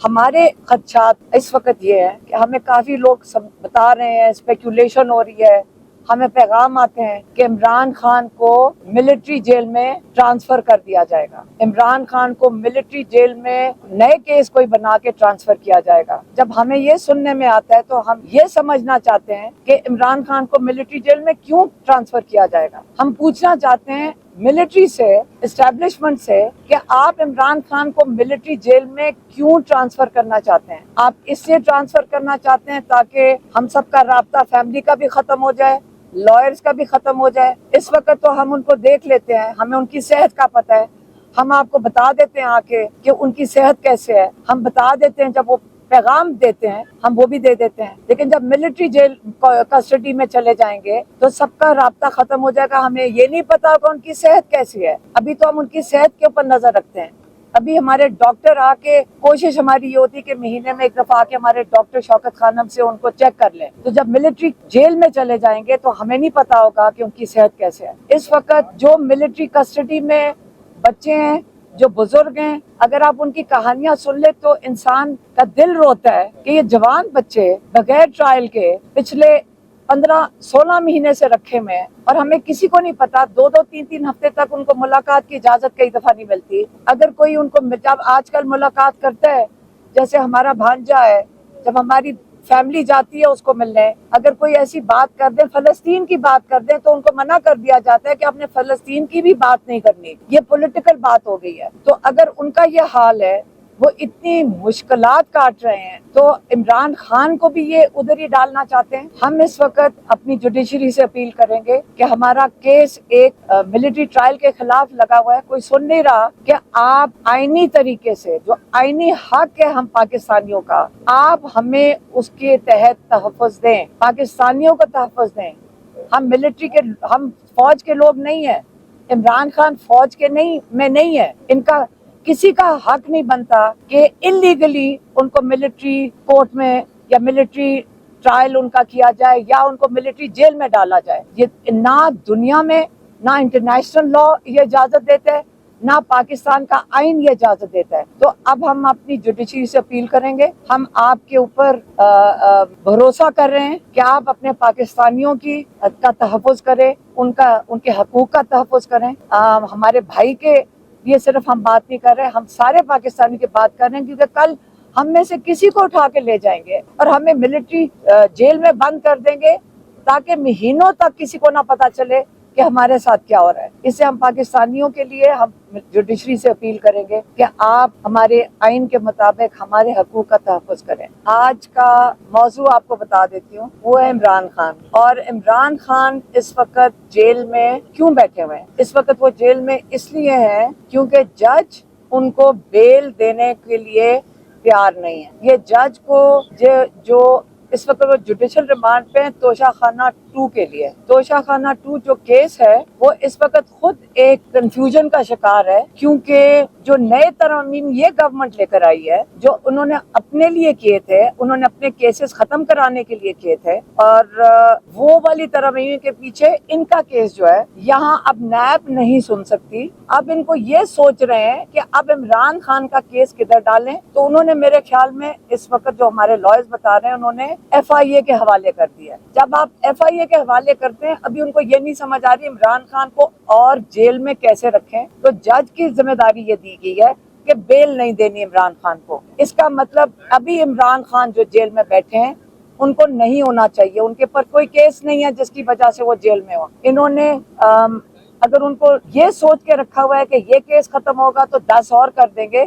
ہمارے خدشات اس وقت یہ ہے کہ ہمیں کافی لوگ بتا رہے ہیں، اسپیکولیشن ہو رہی ہے، ہمیں پیغام آتے ہیں کہ عمران خان کو ملٹری جیل میں ٹرانسفر کر دیا جائے گا، عمران خان کو ملٹری جیل میں نئے کیس کوئی بنا کے ٹرانسفر کیا جائے گا۔ جب ہمیں یہ سننے میں آتا ہے تو ہم یہ سمجھنا چاہتے ہیں کہ عمران خان کو ملٹری جیل میں کیوں ٹرانسفر کیا جائے گا۔ ہم پوچھنا چاہتے ہیں ملٹری سے، اسٹیبلشمنٹ سے، کہ آپ عمران خان کو ملٹری جیل میں کیوں ٹرانسفر کرنا چاہتے ہیں؟ آپ اس لیے ٹرانسفر کرنا چاہتے ہیں تاکہ ہم سب کا رابطہ فیملی کا بھی ختم ہو جائے، لائرز کا بھی ختم ہو جائے۔ اس وقت تو ہم ان کو دیکھ لیتے ہیں، ہمیں ان کی صحت کا پتہ ہے، ہم آپ کو بتا دیتے ہیں آ کے کہ ان کی صحت کیسے ہے، ہم بتا دیتے ہیں، جب وہ پیغام دیتے ہیں ہم وہ بھی دے دیتے ہیں، لیکن جب ملٹری جیل کسٹڈی میں چلے جائیں گے تو سب کا رابطہ ختم ہو جائے گا، ہمیں یہ نہیں پتا کہ ان کی صحت کیسی ہے۔ ابھی تو ہم ان کی صحت کے اوپر نظر رکھتے ہیں، ابھی ہمارے ڈاکٹر آ کے، کوشش ہماری یہ ہوتی ہے کہ مہینے میں ایک دفعہ آ کے ہمارے ڈاکٹر شوکت خانم سے ان کو چیک کر لیں، تو جب ملٹری جیل میں چلے جائیں گے تو ہمیں نہیں پتا ہوگا کہ ان کی صحت کیسے ہے۔ اس وقت جو ملٹری کسٹڈی میں بچے ہیں، جو بزرگ ہیں، اگر آپ ان کی کہانیاں سن لیں تو انسان کا دل روتا ہے کہ یہ جوان بچے بغیر ٹرائل کے پچھلے 15-16 مہینے سے رکھے میں ہیں، اور ہمیں کسی کو نہیں پتا، 2-3 ہفتے تک ان کو ملاقات کی اجازت کئی دفعہ نہیں ملتی۔ اگر کوئی ان کو جب آج کل ملاقات کرتا ہے، جیسے ہمارا بھانجا ہے، جب ہماری فیملی جاتی ہے اس کو ملنے، اگر کوئی ایسی بات کر دیں، فلسطین کی بات کر دیں، تو ان کو منع کر دیا جاتا ہے کہ آپ نے فلسطین کی بھی بات نہیں کرنی، یہ پولیٹیکل بات ہو گئی ہے۔ تو اگر ان کا یہ حال ہے، وہ اتنی مشکلات کاٹ رہے ہیں، تو عمران خان کو بھی یہ ادھر ہی ڈالنا چاہتے ہیں۔ ہم اس وقت اپنی جوڈیشری سے اپیل کریں گے کہ ہمارا کیس ایک ملٹری ٹرائل کے خلاف لگا ہوا ہے، کوئی سن نہیں رہا، کہ آپ آئینی طریقے سے، جو آئینی حق ہے ہم پاکستانیوں کا، آپ ہمیں اس کے تحت تحفظ دیں، پاکستانیوں کو تحفظ دیں۔ ہم ملٹری کے، ہم فوج کے لوگ نہیں ہیں، عمران خان فوج کے نہیں ہے، ان کا کسی کا حق نہیں بنتا کہ انلیگلی ان کو ملٹری کورٹ میں یا ملٹری ٹرائل ان کا کیا جائے یا ان کو ملٹری جیل میں ڈالا جائے۔ یہ نہ دنیا میں، نہ انٹرنیشنل لا یہ اجازت دیتا ہے، نہ پاکستان کا آئین یہ اجازت دیتا ہے۔ تو اب ہم اپنی جوڈیشری سے اپیل کریں گے، ہم آپ کے اوپر بھروسہ کر رہے ہیں کہ آپ اپنے پاکستانیوں کا تحفظ کریں، ان کے حقوق کا تحفظ کریں۔ ہمارے بھائی کے یہ صرف ہم بات نہیں کر رہے، ہم سارے پاکستانی کی بات کر رہے ہیں، کیونکہ کل ہم میں سے کسی کو اٹھا کے لے جائیں گے اور ہمیں ملٹری جیل میں بند کر دیں گے، تاکہ مہینوں تک کسی کو نہ پتا چلے کہ ہمارے ساتھ کیا ہو رہا ہے۔ اس سے ہم پاکستانیوں کے لیے ہم جوڈیشری سے اپیل کریں گے کہ آپ ہمارے آئین کے مطابق ہمارے حقوق کا تحفظ کریں۔ آج کا موضوع آپ کو بتا دیتی ہوں، وہ ہے عمران خان۔ اور عمران خان اس وقت جیل میں کیوں بیٹھے ہوئے ہیں؟ اس وقت وہ جیل میں اس لیے ہیں کیونکہ جج ان کو بیل دینے کے لیے تیار نہیں ہے۔ یہ جج کو جو اس وقت وہ جوڈیشل ریمانڈ پہ ہیں توشہ خانہ 2 کے لیے۔ توشہ خانہ 2 جو کیس ہے وہ اس وقت خود ایک کنفیوژن کا شکار ہے، کیونکہ جو نئے ترامیم یہ گورنمنٹ لے کر آئی ہے، جو انہوں نے اپنے لیے کیے تھے، انہوں نے اپنے کیسز ختم کرانے کے لیے کیے تھے، اور وہ والی ترامیم کے پیچھے ان کا کیس جو ہے یہاں اب نیب نہیں سن سکتی۔ اب ان کو یہ سوچ رہے ہیں کہ اب عمران خان کا کیس کدھر ڈالیں، تو انہوں نے میرے خیال میں اس وقت جو ہمارے لائرز بتا رہے ہیں، انہوں نے FIA کے حوالے کر دیا۔ جب آپ FIA کے حوالے کرتے ہیں، ابھی ان کو یہ نہیں سمجھ آ رہی عمران خان کو اور جیل میں کیسے رکھیں، تو جج کی ذمہ داری یہ دی گئی ہے کہ بیل نہیں دینی عمران خان کو۔ اس کا مطلب ابھی عمران خان جو جیل میں بیٹھے ہیں ان کو نہیں ہونا چاہیے، ان کے پر کوئی کیس نہیں ہے جس کی وجہ سے وہ جیل میں ہو۔ انہوں نے اگر ان کو یہ سوچ کے رکھا ہوا ہے کہ یہ کیس ختم ہوگا تو 10 اور کر دیں گے،